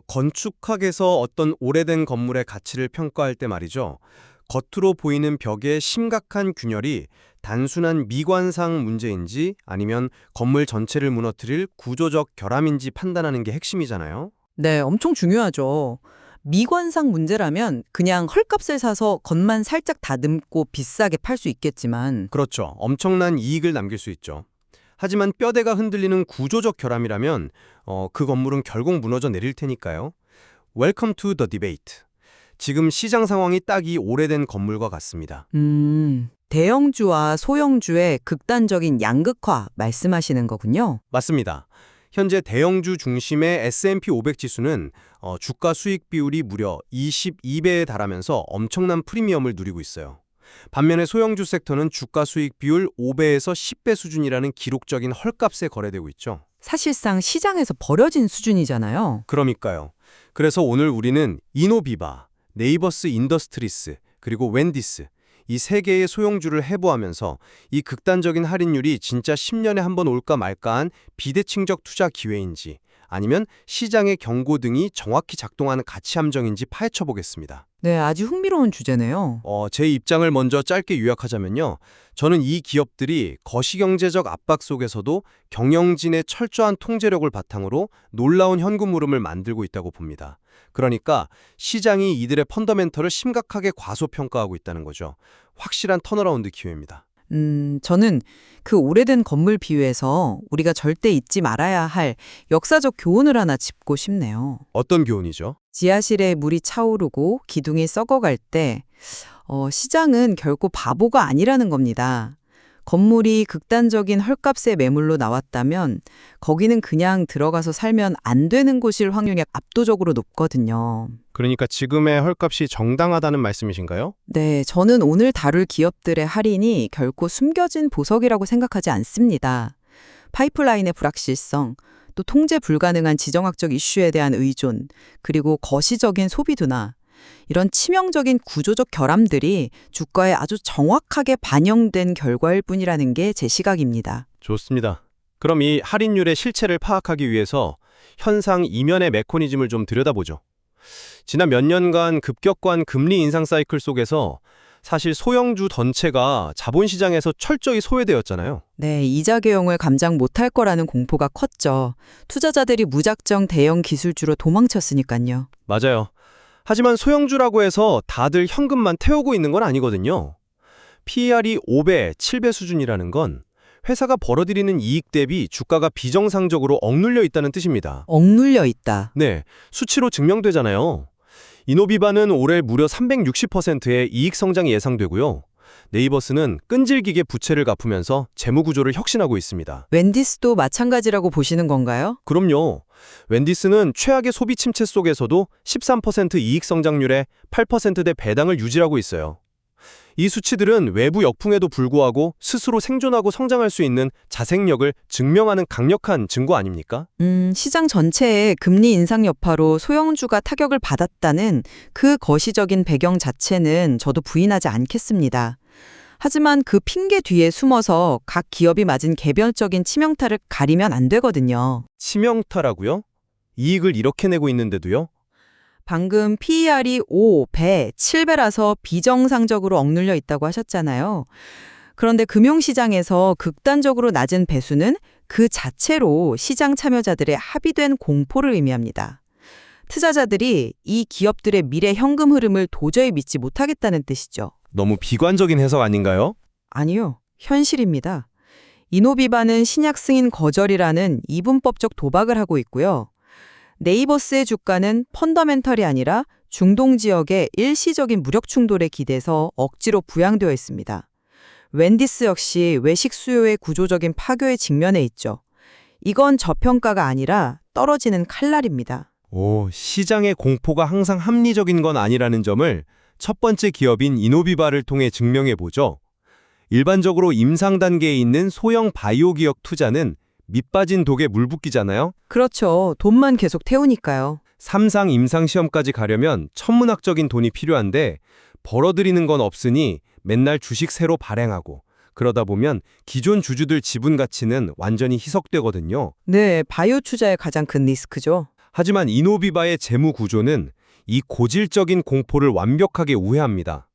건축학에서 어떤 오래된 건물의 가치를 평가할 때 말이죠. 겉으로 보이는 벽의 심각한 균열이 단순한 미관상 문제인지 아니면 건물 전체를 무너뜨릴 구조적 결함인지 판단하는 게 핵심이잖아요. 네, 엄청 중요하죠. 미관상 문제라면 그냥 헐값을 사서 겉만 살짝 다듬고 비싸게 팔 수 있겠지만 그렇죠. 엄청난 이익을 남길 수 있죠. 하지만 뼈대가 흔들리는 구조적 결함이라면 그 건물은 결국 무너져 내릴 테니까요. Welcome to the debate. 지금 시장 상황이 딱 이 오래된 건물과 같습니다. 대형주와 소형주의 극단적인 양극화 말씀하시는 거군요. 맞습니다. 현재 대형주 중심의 S&P 500 지수는 주가 수익 비율이 무려 22배에 달하면서 엄청난 프리미엄을 누리고 있어요. 반면에 소형주 섹터는 주가 수익 비율 5배에서 10배 수준이라는 기록적인 헐값에 거래되고 있죠. 사실상 시장에서 버려진 수준이잖아요. 그러니까요. 그래서 오늘 우리는 이노비바, 네이버스 인더스트리스, 그리고 웬디스 이 세 개의 소형주를 해부하면서 이 극단적인 할인율이 진짜 10년에 한 번 올까 말까한 비대칭적 투자 기회인지 아니면 시장의 경고 등이 정확히 작동하는 가치 함정인지 파헤쳐 보겠습니다. 네, 아주 흥미로운 주제네요. 제 입장을 먼저 짧게 요약하자면요. 저는 이 기업들이 거시경제적 압박 속에서도 경영진의 철저한 통제력을 바탕으로 놀라운 현금 흐름을 만들고 있다고 봅니다. 그러니까 시장이 이들의 펀더멘털을 심각하게 과소평가하고 있다는 거죠. 확실한 턴어라운드 기회입니다. 저는 그 오래된 건물 비유에서 우리가 절대 잊지 말아야 할 역사적 교훈을 하나 짚고 싶네요. 어떤 교훈이죠? 지하실에 물이 차오르고 기둥이 썩어갈 때 시장은 결코 바보가 아니라는 겁니다. 건물이 극단적인 헐값의 매물로 나왔다면 거기는 그냥 들어가서 살면 안 되는 곳일 확률이 압도적으로 높거든요. 그러니까 지금의 헐값이 정당하다는 말씀이신가요? 네, 저는 오늘 다룰 기업들의 할인이 결코 숨겨진 보석이라고 생각하지 않습니다. 파이프라인의 불확실성, 또 통제 불가능한 지정학적 이슈에 대한 의존, 그리고 거시적인 소비 둔화, 이런 치명적인 구조적 결함들이 주가에 아주 정확하게 반영된 결과일 뿐이라는 게 제 시각입니다. 좋습니다. 그럼 이 할인율의 실체를 파악하기 위해서 현상 이면의 메커니즘을 좀 들여다보죠. 지난 몇 년간 급격한 금리 인상 사이클 속에서 사실 소형주 전체가 자본시장에서 철저히 소외되었잖아요. 네, 이자 개용을 감당 못할 거라는 공포가 컸죠. 투자자들이 무작정 대형 기술주로 도망쳤으니까요. 맞아요. 하지만 소형주라고 해서 다들 현금만 태우고 있는 건 아니거든요. PER이 5배, 7배 수준이라는 건 회사가 벌어들이는 이익 대비 주가가 비정상적으로 억눌려 있다는 뜻입니다. 억눌려 있다. 네, 수치로 증명되잖아요. 이노비바는 올해 무려 360%의 이익 성장이 예상되고요. 네이버스는 끈질기게 부채를 갚으면서 재무 구조를 혁신하고 있습니다. 웬디스도 마찬가지라고 보시는 건가요? 그럼요. 웬디스는 최악의 소비 침체 속에서도 13% 이익 성장률에 8%대 배당을 유지하고 있어요. 이 수치들은 외부 역풍에도 불구하고 스스로 생존하고 성장할 수 있는 자생력을 증명하는 강력한 증거 아닙니까? 시장 전체의 금리 인상 여파로 소형주가 타격을 받았다는 그 거시적인 배경 자체는 저도 부인하지 않겠습니다. 하지만 그 핑계 뒤에 숨어서 각 기업이 맞은 개별적인 치명타를 가리면 안 되거든요. 치명타라고요? 이익을 이렇게 내고 있는데도요? 방금 PER이 5배, 7배라서 비정상적으로 억눌려 있다고 하셨잖아요. 그런데 금융시장에서 극단적으로 낮은 배수는 그 자체로 시장 참여자들의 합의된 공포를 의미합니다. 투자자들이 이 기업들의 미래 현금 흐름을 도저히 믿지 못하겠다는 뜻이죠. 너무 비관적인 해석 아닌가요? 아니요, 현실입니다. 이노비바는 신약 승인 거절이라는 이분법적 도박을 하고 있고요. 네이버스의 주가는 펀더멘털이 아니라 중동 지역의 일시적인 무력 충돌에 기대서 억지로 부양되어 있습니다. 웬디스 역시 외식 수요의 구조적인 파괴에 직면해 있죠. 이건 저평가가 아니라 떨어지는 칼날입니다. 시장의 공포가 항상 합리적인 건 아니라는 점을 첫 번째 기업인 이노비바를 통해 증명해보죠. 일반적으로 임상 단계에 있는 소형 바이오 기업 투자는 밑빠진 독에 물 붓기잖아요. 그렇죠. 돈만 계속 태우니까요. 3상 임상 시험까지 가려면 천문학적인 돈이 필요한데 벌어들이는 건 없으니 맨날 주식 새로 발행하고 그러다 보면 기존 주주들 지분 가치는 완전히 희석되거든요. 네, 바이오 투자의 가장 큰 리스크죠. 하지만 이노비바의 재무 구조는 이 고질적인 공포를 완벽하게 우회합니다.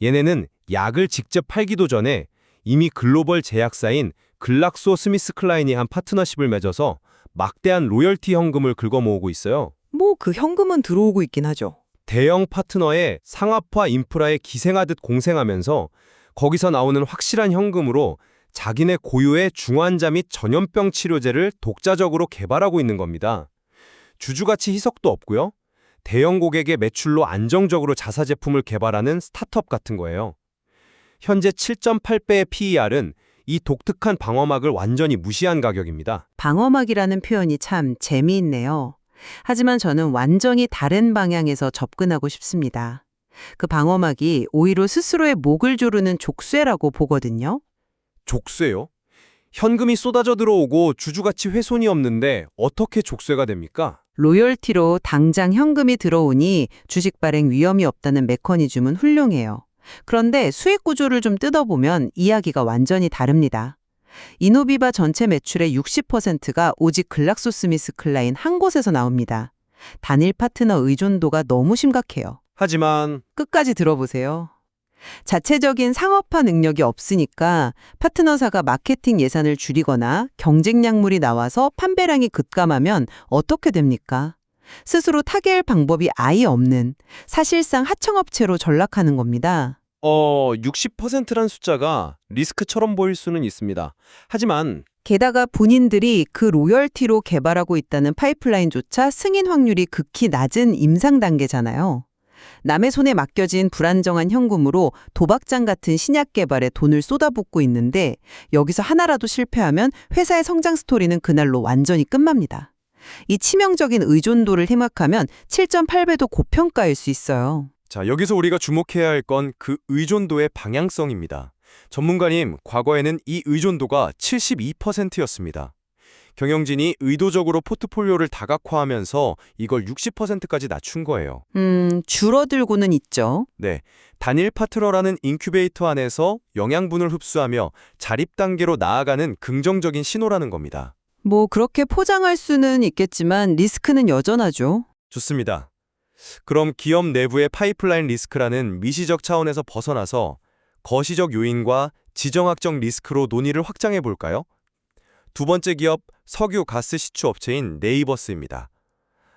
얘네는 약을 직접 팔기도 전에 이미 글로벌 제약사인 글락소 스미스클라인이 한 파트너십을 맺어서 막대한 로열티 현금을 긁어 모으고 있어요. 뭐 그 현금은 들어오고 있긴 하죠. 대형 파트너의 상업화 인프라에 기생하듯 공생하면서 거기서 나오는 확실한 현금으로 자기네 고유의 중환자 및 전염병 치료제를 독자적으로 개발하고 있는 겁니다. 주주가치 희석도 없고요. 대형 고객의 매출로 안정적으로 자사 제품을 개발하는 스타트업 같은 거예요. 현재 7.8배의 PER은 이 독특한 방어막을 완전히 무시한 가격입니다. 방어막이라는 표현이 참 재미있네요. 하지만 저는 완전히 다른 방향에서 접근하고 싶습니다. 그 방어막이 오히려 스스로의 목을 조르는 족쇄라고 보거든요. 족쇄요? 현금이 쏟아져 들어오고 주주가치 훼손이 없는데 어떻게 족쇄가 됩니까? 로열티로 당장 현금이 들어오니 주식 발행 위험이 없다는 메커니즘은 훌륭해요. 그런데 수익 구조를 좀 뜯어보면 이야기가 완전히 다릅니다. 이노비바 전체 매출의 60%가 오직 글락소스미스클라인 한 곳에서 나옵니다. 단일 파트너 의존도가 너무 심각해요. 하지만 끝까지 들어보세요. 자체적인 상업화 능력이 없으니까 파트너사가 마케팅 예산을 줄이거나 경쟁 약물이 나와서 판매량이 급감하면 어떻게 됩니까? 스스로 타개할 방법이 아예 없는 사실상 하청업체로 전락하는 겁니다. 60%란 숫자가 리스크처럼 보일 수는 있습니다. 하지만 게다가 본인들이 그 로열티로 개발하고 있다는 파이프라인조차 승인 확률이 극히 낮은 임상 단계잖아요. 남의 손에 맡겨진 불안정한 현금으로 도박장 같은 신약 개발에 돈을 쏟아붓고 있는데 여기서 하나라도 실패하면 회사의 성장 스토리는 그날로 완전히 끝납니다. 이 치명적인 의존도를 생각하면 7.8배도 고평가일 수 있어요. 자, 여기서 우리가 주목해야 할 건 그 의존도의 방향성입니다. 전문가님, 과거에는 이 의존도가 72%였습니다. 경영진이 의도적으로 포트폴리오를 다각화하면서 이걸 60%까지 낮춘 거예요. 줄어들고는 있죠. 네, 단일 파트너라는 인큐베이터 안에서 영양분을 흡수하며 자립 단계로 나아가는 긍정적인 신호라는 겁니다. 뭐 그렇게 포장할 수는 있겠지만 리스크는 여전하죠. 좋습니다. 그럼 기업 내부의 파이프라인 리스크라는 미시적 차원에서 벗어나서 거시적 요인과 지정학적 리스크로 논의를 확장해 볼까요? 두 번째 기업 석유 가스 시추 업체인 네이버스입니다.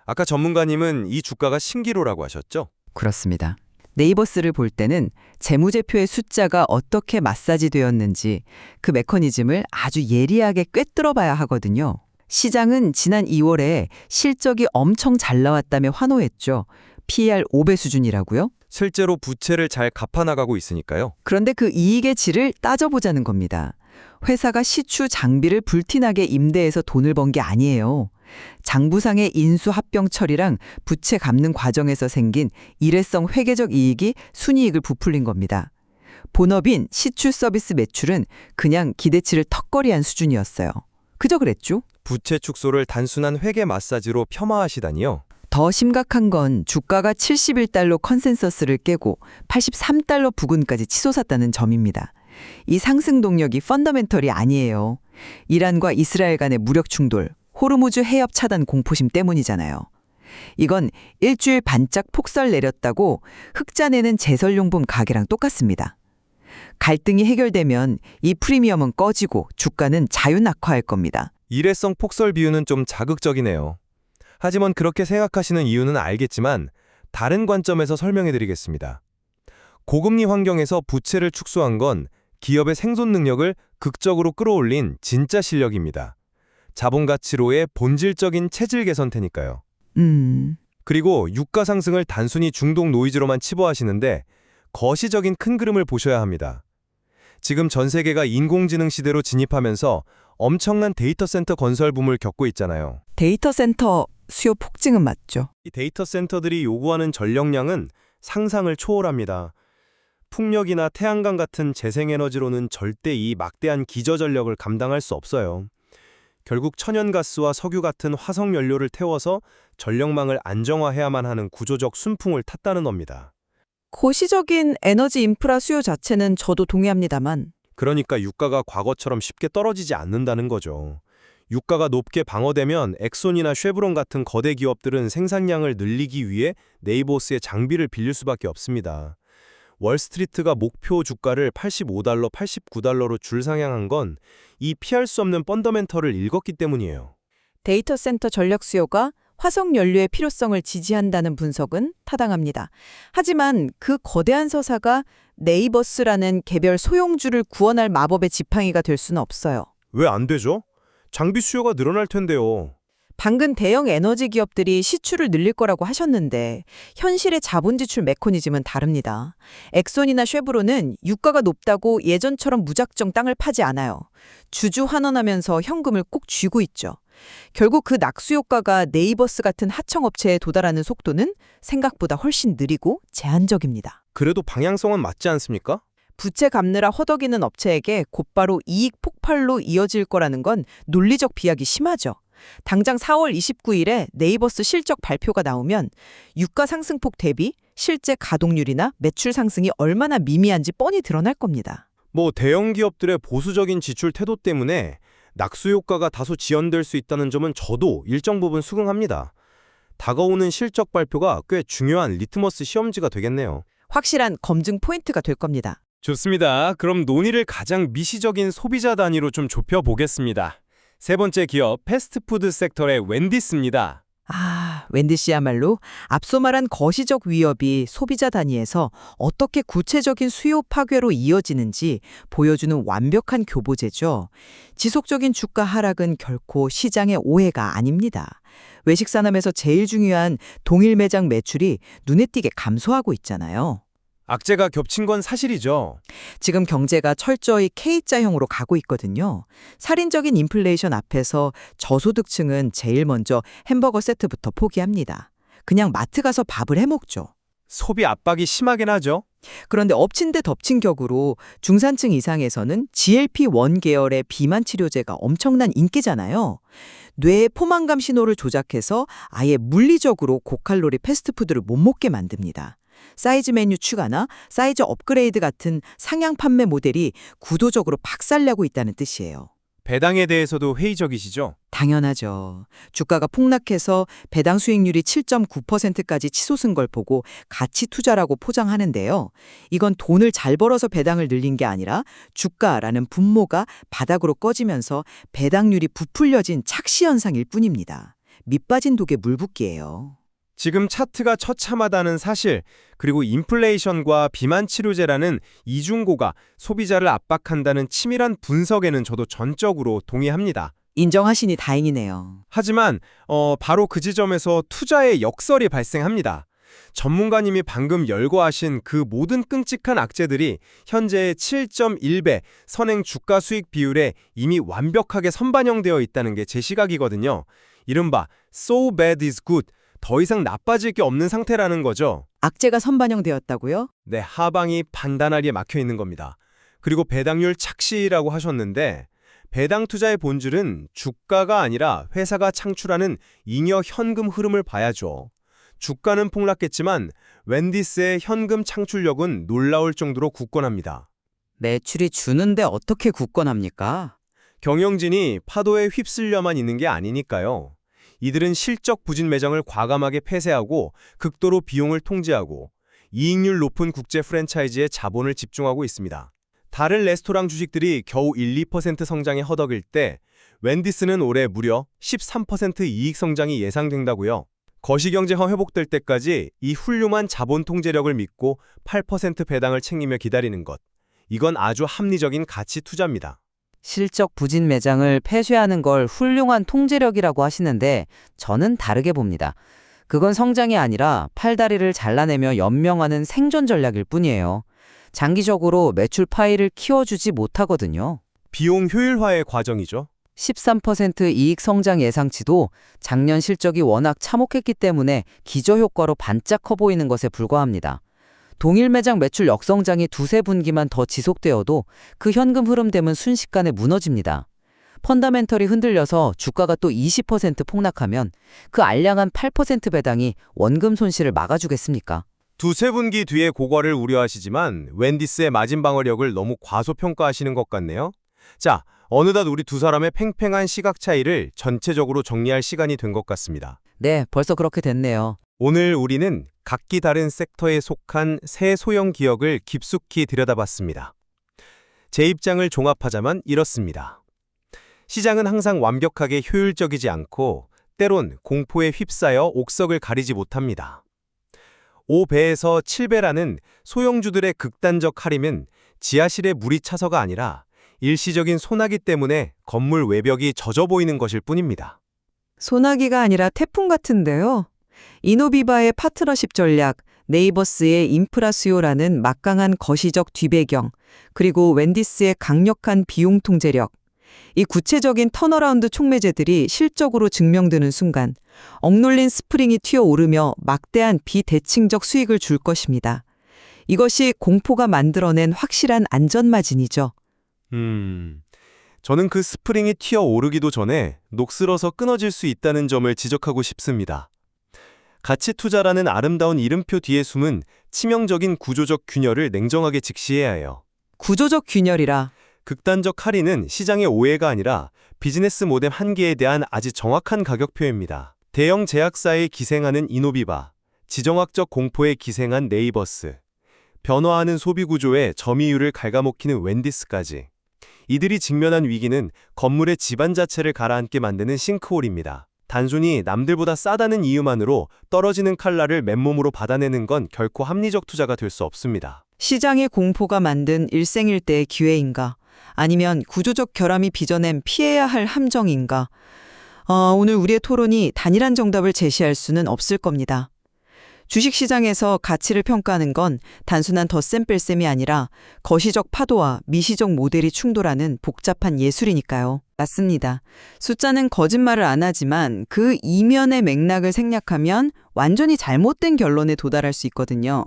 아까 전문가님은 이 주가가 신기로라고 하셨죠? 그렇습니다. 네이버스를 볼 때는 재무제표의 숫자가 어떻게 마사지 되었는지 그 메커니즘을 아주 예리하게 꿰뚫어 봐야 하거든요. 시장은 지난 2월에 실적이 엄청 잘 나왔다며 환호했죠. PER 5배 수준이라고요? 실제로 부채를 잘 갚아나가고 있으니까요. 그런데 그 이익의 질을 따져보자는 겁니다. 회사가 시추 장비를 불티나게 임대해서 돈을 번 게 아니에요. 장부상의 인수 합병 처리랑 부채 갚는 과정에서 생긴 일회성 회계적 이익이 순이익을 부풀린 겁니다. 본업인 시추 서비스 매출은 그냥 기대치를 턱걸이한 수준이었어요. 그저 그랬죠? 부채 축소를 단순한 회계 마사지로 폄하하시다니요. 더 심각한 건 주가가 71달러 컨센서스를 깨고 83달러 부근까지 치솟았다는 점입니다. 이 상승 동력이 펀더멘털이 아니에요. 이란과 이스라엘 간의 무력 충돌, 호르무즈 해협 차단 공포심 때문이잖아요. 이건 일주일 반짝 폭설 내렸다고 흑자 내는 제설용품 가게랑 똑같습니다. 갈등이 해결되면 이 프리미엄은 꺼지고 주가는 자유낙화할 겁니다. 일회성 폭설 비유는 좀 자극적이네요. 하지만 그렇게 생각하시는 이유는 알겠지만 다른 관점에서 설명해 드리겠습니다. 고금리 환경에서 부채를 축소한 건 기업의 생존 능력을 극적으로 끌어올린 진짜 실력입니다. 자본 가치로의 본질적인 체질 개선태니까요. 그리고 유가 상승을 단순히 중동 노이즈로만 치부하시는데 거시적인 큰 그림을 보셔야 합니다. 지금 전 세계가 인공지능 시대로 진입하면서 엄청난 데이터 센터 건설 붐을 겪고 있잖아요. 데이터 센터 수요 폭증은 맞죠. 이 데이터 센터들이 요구하는 전력량은 상상을 초월합니다. 풍력이나 태양광 같은 재생에너지로는 절대 이 막대한 기저전력을 감당할 수 없어요. 결국 천연가스와 석유 같은 화석연료를 태워서 전력망을 안정화해야만 하는 구조적 순풍을 탔다는 겁니다. 고시적인 에너지 인프라 수요 자체는 저도 동의합니다만 그러니까 유가가 과거처럼 쉽게 떨어지지 않는다는 거죠. 유가가 높게 방어되면 엑손이나 쉐브론 같은 거대 기업들은 생산량을 늘리기 위해 네이버스의 장비를 빌릴 수밖에 없습니다. 월스트리트가 목표 주가를 85달러, 89달러로 줄상향한 건 이 피할 수 없는 펀더멘털을 읽었기 때문이에요. 데이터 센터 전력 수요가 화석 연료의 필요성을 지지한다는 분석은 타당합니다. 하지만 그 거대한 서사가 네이버스라는 개별 소형주를 구원할 마법의 지팡이가 될 수는 없어요. 왜 안 되죠? 장비 수요가 늘어날 텐데요. 방금 대형 에너지 기업들이 시추를 늘릴 거라고 하셨는데 현실의 자본 지출 메커니즘은 다릅니다. 엑손이나 쉐브론은 유가가 높다고 예전처럼 무작정 땅을 파지 않아요. 주주 환원하면서 현금을 꼭 쥐고 있죠. 결국 그 낙수 효과가 네이버스 같은 하청업체에 도달하는 속도는 생각보다 훨씬 느리고 제한적입니다. 그래도 방향성은 맞지 않습니까? 부채 갚느라 허덕이는 업체에게 곧바로 이익 폭발로 이어질 거라는 건 논리적 비약이 심하죠. 당장 4월 29일에 네이버스 실적 발표가 나오면 유가 상승폭 대비 실제 가동률이나 매출 상승이 얼마나 미미한지 뻔히 드러날 겁니다. 대형 기업들의 보수적인 지출 태도 때문에 낙수 효과가 다소 지연될 수 있다는 점은 저도 일정 부분 수긍합니다. 다가오는 실적 발표가 꽤 중요한 리트머스 시험지가 되겠네요. 확실한 검증 포인트가 될 겁니다. 좋습니다. 그럼 논의를 가장 미시적인 소비자 단위로 좀 좁혀보겠습니다. 세 번째 기업, 패스트푸드 섹터의 웬디스입니다. 웬디씨야말로 앞서 말한 거시적 위협이 소비자 단위에서 어떻게 구체적인 수요 파괴로 이어지는지 보여주는 완벽한 교보제죠. 지속적인 주가 하락은 결코 시장의 오해가 아닙니다. 외식 산업에서 제일 중요한 동일 매장 매출이 눈에 띄게 감소하고 있잖아요. 악재가 겹친 건 사실이죠. 지금 경제가 철저히 K자형으로 가고 있거든요. 살인적인 인플레이션 앞에서 저소득층은 제일 먼저 햄버거 세트부터 포기합니다. 그냥 마트 가서 밥을 해먹죠. 소비 압박이 심하긴 하죠. 그런데 엎친 데 덮친 격으로 중산층 이상에서는 GLP-1 계열의 비만 치료제가 엄청난 인기잖아요. 뇌의 포만감 신호를 조작해서 아예 물리적으로 고칼로리 패스트푸드를 못 먹게 만듭니다. 사이즈 메뉴 추가나 사이즈 업그레이드 같은 상향 판매 모델이 구도적으로 박살나고 있다는 뜻이에요. 배당에 대해서도 회의적이시죠? 당연하죠. 주가가 폭락해서 배당 수익률이 7.9%까지 치솟은 걸 보고 가치 투자라고 포장하는데요. 이건 돈을 잘 벌어서 배당을 늘린 게 아니라 주가라는 분모가 바닥으로 꺼지면서 배당률이 부풀려진 착시 현상일 뿐입니다. 밑빠진 독에 물 붓기예요. 지금 차트가 처참하다는 사실, 그리고 인플레이션과 비만 치료제라는 이중고가 소비자를 압박한다는 치밀한 분석에는 저도 전적으로 동의합니다. 인정하시니 다행이네요. 하지만 바로 그 지점에서 투자의 역설이 발생합니다. 전문가님이 방금 열거하신 그 모든 끔찍한 악재들이 현재의 7.1배 선행 주가 수익 비율에 이미 완벽하게 선반영되어 있다는 게 제 시각이거든요. 이른바 so bad is good, 더 이상 나빠질 게 없는 상태라는 거죠. 악재가 선반영되었다고요? 네, 하방이 판단하리에 막혀 있는 겁니다. 그리고 배당률 착시라고 하셨는데 배당 투자의 본질은 주가가 아니라 회사가 창출하는 잉여 현금 흐름을 봐야죠. 주가는 폭락했지만 웬디스의 현금 창출력은 놀라울 정도로 굳건합니다. 매출이 주는데 어떻게 굳건합니까? 경영진이 파도에 휩쓸려만 있는 게 아니니까요. 이들은 실적 부진 매장을 과감하게 폐쇄하고 극도로 비용을 통제하고 이익률 높은 국제 프랜차이즈에 자본을 집중하고 있습니다. 다른 레스토랑 주식들이 겨우 1-2% 성장에 허덕일 때 웬디스는 올해 무려 13% 이익 성장이 예상된다고요. 거시경제가 회복될 때까지 이 훌륭한 자본 통제력을 믿고 8% 배당을 챙기며 기다리는 것. 이건 아주 합리적인 가치 투자입니다. 실적 부진 매장을 폐쇄하는 걸 훌륭한 통제력이라고 하시는데 저는 다르게 봅니다. 그건 성장이 아니라 팔다리를 잘라내며 연명하는 생존 전략일 뿐이에요. 장기적으로 매출 파이를 키워주지 못하거든요. 비용 효율화의 과정이죠. 13% 이익 성장 예상치도 작년 실적이 워낙 참혹했기 때문에 기저효과로 반짝 커 보이는 것에 불과합니다. 동일 매장 매출 역성장이 두세 분기만 더 지속되어도 그 현금 흐름됨은 순식간에 무너집니다. 펀더멘털이 흔들려서 주가가 또 20% 폭락하면 그 알량한 8% 배당이 원금 손실을 막아주겠습니까? 두세 분기 뒤에 고거를 우려하시지만 웬디스의 마진 방어력을 너무 과소평가하시는 것 같네요. 자, 어느덧 우리 두 사람의 팽팽한 시각 차이를 전체적으로 정리할 시간이 된 것 같습니다. 네, 벌써 그렇게 됐네요. 오늘 우리는 각기 다른 섹터에 속한 새 소형 기업을 깊숙이 들여다봤습니다. 제 입장을 종합하자면 이렇습니다. 시장은 항상 완벽하게 효율적이지 않고 때론 공포에 휩싸여 옥석을 가리지 못합니다. 5배에서 7배라는 소형주들의 극단적 할인은 지하실에 물이 차서가 아니라 일시적인 소나기 때문에 건물 외벽이 젖어 보이는 것일 뿐입니다. 소나기가 아니라 태풍 같은데요. 이노비바의 파트너십 전략, 네이버스의 인프라 수요라는 막강한 거시적 뒤배경, 그리고 웬디스의 강력한 비용 통제력. 이 구체적인 턴어라운드 촉매제들이 실적으로 증명되는 순간 억눌린 스프링이 튀어오르며 막대한 비대칭적 수익을 줄 것입니다. 이것이 공포가 만들어낸 확실한 안전마진이죠. 저는 그 스프링이 튀어오르기도 전에 녹슬어서 끊어질 수 있다는 점을 지적하고 싶습니다. 가치 투자라는 아름다운 이름표 뒤에 숨은 치명적인 구조적 균열을 냉정하게 직시해야 해요. 구조적 균열이라. 극단적 할인은 시장의 오해가 아니라 비즈니스 모델 한계에 대한 아주 정확한 가격표입니다. 대형 제약사에 기생하는 이노비바, 지정학적 공포에 기생한 네이버스, 변화하는 소비 구조에 점유율을 갉아먹히는 웬디스까지. 이들이 직면한 위기는 건물의 지반 자체를 가라앉게 만드는 싱크홀입니다. 단순히 남들보다 싸다는 이유만으로 떨어지는 칼날을 맨몸으로 받아내는 건 결코 합리적 투자가 될 수 없습니다. 시장의 공포가 만든 일생일대의 기회인가? 아니면 구조적 결함이 빚어낸 피해야 할 함정인가? 오늘 우리의 토론이 단일한 정답을 제시할 수는 없을 겁니다. 주식시장에서 가치를 평가하는 건 단순한 덧셈 뺄셈이 아니라 거시적 파도와 미시적 모델이 충돌하는 복잡한 예술이니까요. 맞습니다. 숫자는 거짓말을 안 하지만 그 이면의 맥락을 생략하면 완전히 잘못된 결론에 도달할 수 있거든요.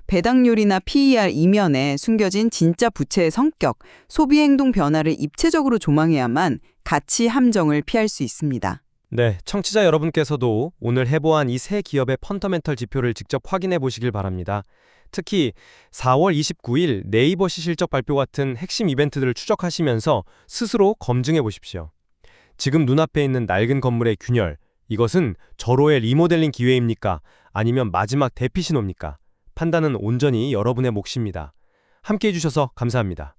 배당률이나 PER 이면에 숨겨진 진짜 부채의 성격, 소비행동 변화를 입체적으로 조망해야만 가치 함정을 피할 수 있습니다. 네, 청취자 여러분께서도 오늘 해보한 이 세 기업의 펀더멘털 지표를 직접 확인해 보시길 바랍니다. 특히 4월 29일 네이버 실적 발표 같은 핵심 이벤트들을 추적하시면서 스스로 검증해 보십시오. 지금 눈앞에 있는 낡은 건물의 균열, 이것은 절호의 리모델링 기회입니까? 아니면 마지막 대피 신호입니까? 판단은 온전히 여러분의 몫입니다. 함께해 주셔서 감사합니다.